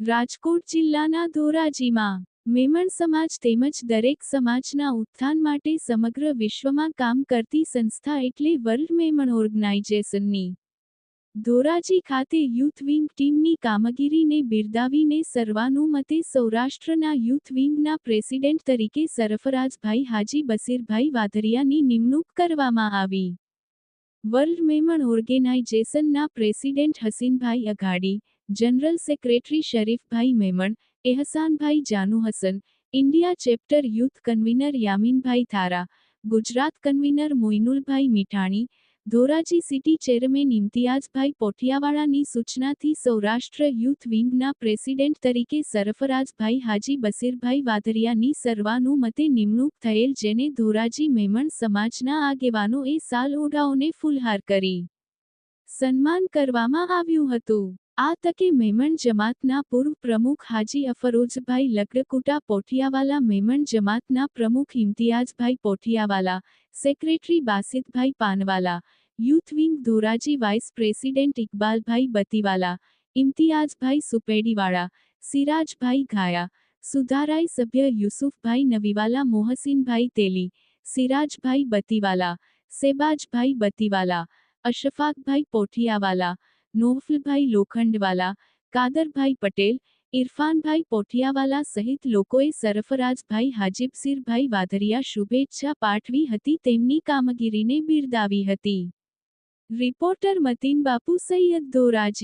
રાજકોટ જિલ્લાના ધોરાજીમાં મેમણ સમાજ તેમજ દરેક સમાજના ઉત્થાન માટે સમગ્ર વિશ્વમાં કામ કરતી સંસ્થા એટલે વર્લ્ડ મેમણ ઓર્ગેનાઇઝેશનની ધોરાજી ખાતે યુથ વિંગ ટીમની કામગીરીને બિરદાવીને સર્વાનુમતે સૌરાષ્ટ્રના યુથ વિંગના પ્રેસિડેન્ટ તરીકે સરફરાઝભાઈ હાજી બસીરભાઈ વાધરિયાની નિમણૂક કરવામાં આવી. વર્લ્ડ મેમણ ઓર્ગેનાઇઝેશનના president Hasinbhai Aghadi, general secretary Sharifbhai Memon, Ehsanbhai Januhasan, India chapter youth convener Yaminbhai Thara, Gujarat convener Moinulbhai Mithani, Dhoraji city chairman Imtiyazbhai પોઠિયાવાળાની સૂચનાથી સૌરાષ્ટ્ર યુથ વિંગના પ્રેસિડેન્ટ તરીકે સરફરાઝભાઈ હાજી બસીરભાઈ વાધરિયાની સર્વાનુમતે નિમણૂક થયેલ, જેને ધોરાજી મેમણ સમાજના આગેવાનોએ સાલ ઓઢાઓને ફૂલહાર કરી સન્માન કરવામાં આવ્યું હતું. આ તકે મેમણ જમાતના પૂર્વ પ્રમુખ હાજી અફરોઝભાઈ લકડકુટા પોઠિયાવાલા, મેમણ જમાતના પ્રમુખ Imtiyazbhai Pothiyawala, secretary Basitbhai Panwala, youth wing Dhoraji vice president Iqbalbhai Batiwala, Imtiyazbhai Supediwala, Sirajbhai Ghaya, સુધારાઈ સભ્ય યુસુફભાઈ નવીવાલા, મોહસિનભાઈ તેલી, સિરાજભાઈ બતીવાલા, સેબાજભાઈ બતીવાલા, અશફાકભાઈ પોઠિયાવાલા, નોફલભાઈ લોખંડવાલા, કાદરભાઈ પટેલ, ઇરફાનભાઈ પોઠિયાવાલા સહિત લોકોએ સરફરાઝભાઈ હાજીબસીરભાઈ વાધરિયા શુભેચ્છા પાઠવી હતી, તેમની કામગીરીને બિરદાવી હતી. રિપોર્ટર મતીન બાપુ, સૈયદ, ધોરાજી.